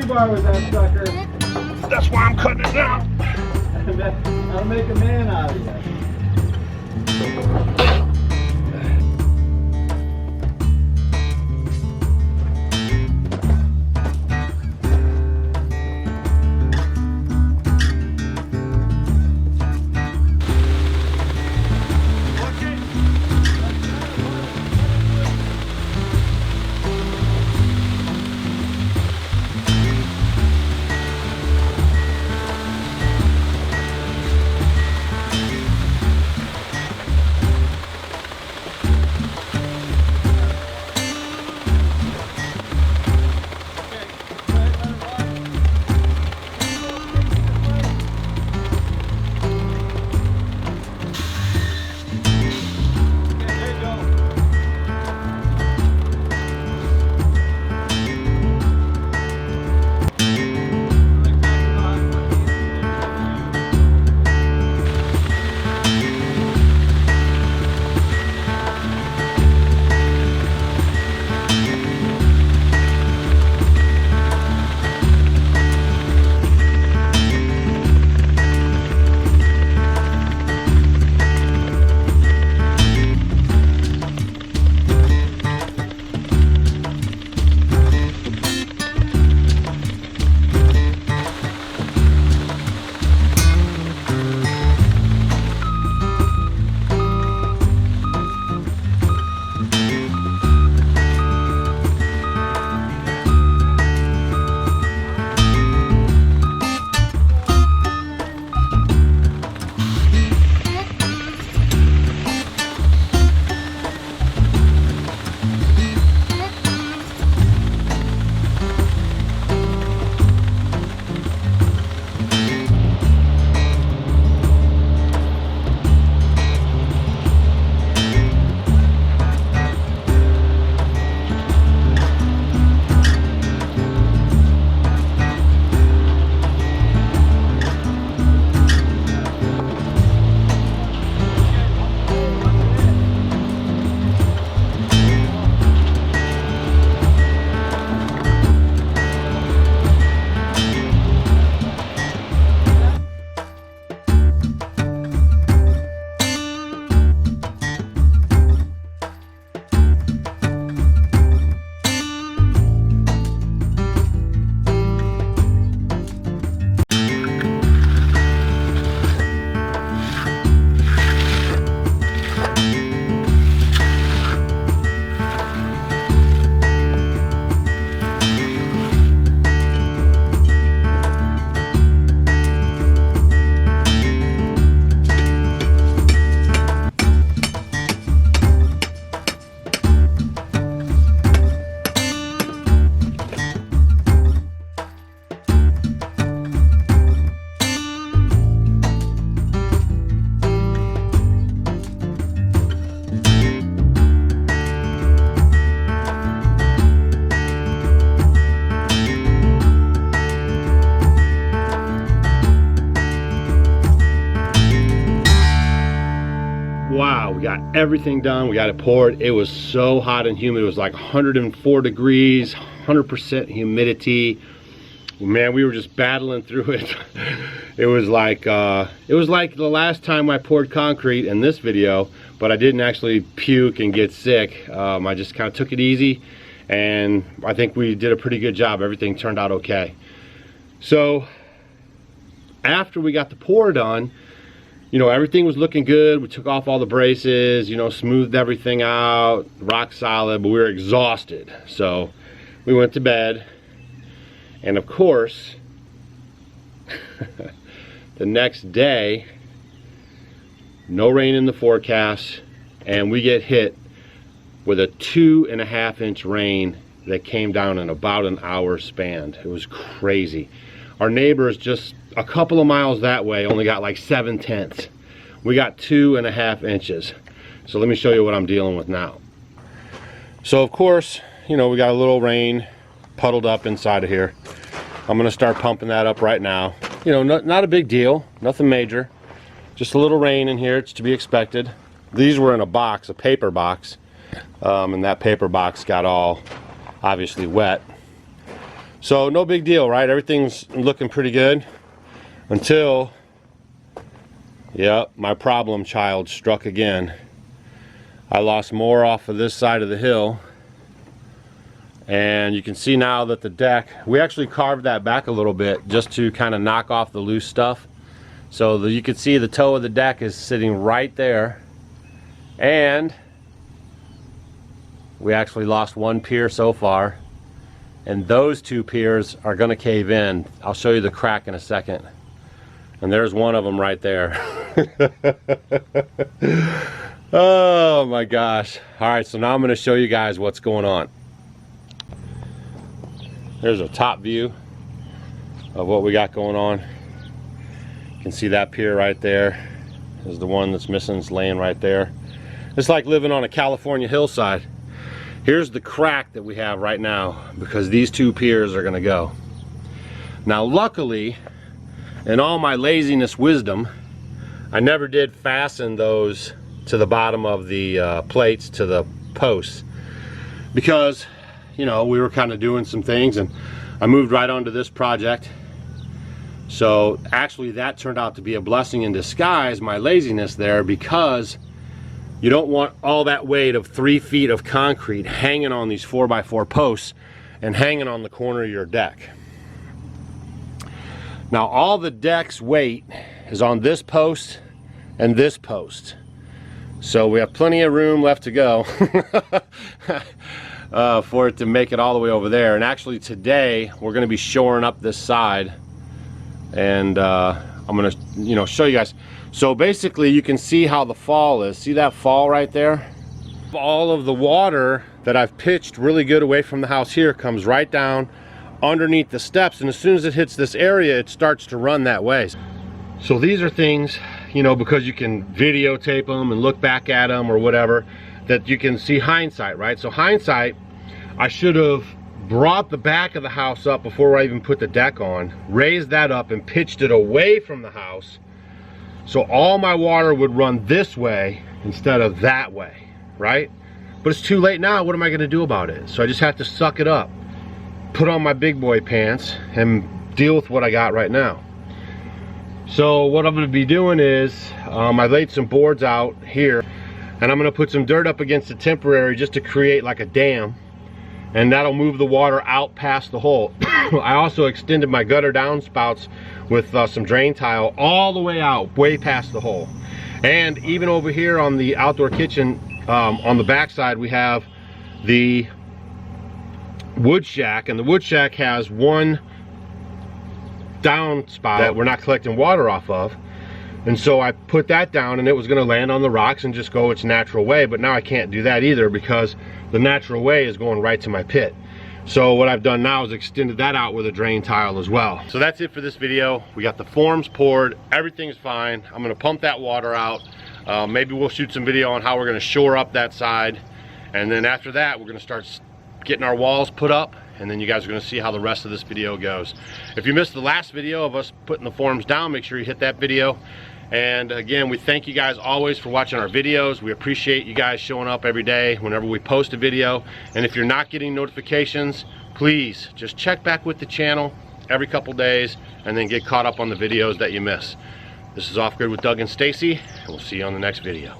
rebar with that sucker. That's why I'm cutting it now. I'll make a man out of you. Wow, we got everything done. We got it poured. It was so hot and humid. It was like 104 degrees, 100% humidity. Man, we were just battling through it. It was like the last time I poured concrete in this video, but I didn't actually puke and get sick. I just kind of took it easy, and I think we did a pretty good job. Everything turned out okay. So after we got the pour done, you know, everything was looking good. We took off all the braces, you know, smoothed everything out, rock solid, but we were exhausted. So we went to bed. And of course, the next day, no rain in the forecast, and we get hit with a 2.5-inch rain that came down in about an hour span. It was crazy. Our neighbors just a couple of miles that way only got like 7/10. We got 2.5 inches. So let me show you what I'm dealing with now. So of course, you know, we got a little rain puddled up inside of here. I'm gonna start pumping that up right now. You know, not a big deal, nothing major. Just a little rain in here, it's to be expected. These were in a box, a paper box, and that paper box got all obviously wet. So no big deal, right? Everything's looking pretty good until, yep, my problem child struck again. I lost more off of this side of the hill, and you can see now that the deck, we actually carved that back a little bit just to kind of knock off the loose stuff. So you can see the toe of the deck is sitting right there, and we actually lost one pier so far, and those two piers are going to cave in. I'll show you the crack in a second, and there's one of them right there. Oh my gosh. All right, so now I'm going to show you guys what's going on. There's a top view of what we got going on. You can see that pier right there is the one that's missing. It's laying right there. It's like living on a California hillside. Here's the crack that we have right now because these two piers are gonna go. Now luckily, in all my laziness wisdom, I never did fasten those to the bottom of the plates to the posts because, you know, we were kind of doing some things and I moved right onto this project. So actually that turned out to be a blessing in disguise, my laziness there, because you don't want all that weight of 3 feet of concrete hanging on these 4x4 posts and hanging on the corner of your deck. Now all the deck's weight is on this post and this post. So we have plenty of room left to go for it to make it all the way over there. And actually today we're going to be shoring up this side, and I'm going to, you know, show you guys. So basically you can see how the fall is. See that fall right there? All of the water that I've pitched really good away from the house here comes right down underneath the steps, and as soon as it hits this area it starts to run that way. So these are things, you know, because you can videotape them and look back at them or whatever, that you can see hindsight, right? So hindsight, I should have brought the back of the house up before I even put the deck on, raised that up and pitched it away from the house, so all my water would run this way instead of that way, right? But it's too late now. What am I going to do about it? So I just have to suck it up, put on my big boy pants, and deal with what I got right now. So what I'm going to be doing is I laid some boards out here, and I'm going to put some dirt up against the temporary just to create like a dam, and that'll move the water out past the hole. I also extended my gutter downspouts with some drain tile all the way out, way past the hole. And even over here on the outdoor kitchen, on the back side, we have the wood shack, and the wood shack has one downspout that we're not collecting water off of. And so I put that down, and it was going to land on the rocks and just go its natural way, but now I can't do that either because the natural way is going right to my pit. So what I've done now is extended that out with a drain tile as well. So that's it for this video. We got the forms poured, everything's fine. I'm going to pump that water out. Maybe we'll shoot some video on how we're going to shore up that side, and then after that we're going to start getting our walls put up, and then you guys are going to see how the rest of this video goes. If you missed the last video of us putting the forms down, make sure you hit that video. And again, we thank you guys always for watching our videos. We appreciate you guys showing up every day whenever we post a video. And if you're not getting notifications, please just check back with the channel every couple days and then get caught up on the videos that you miss. This is Off Grid with Doug and Stacy, and we'll see you on the next video.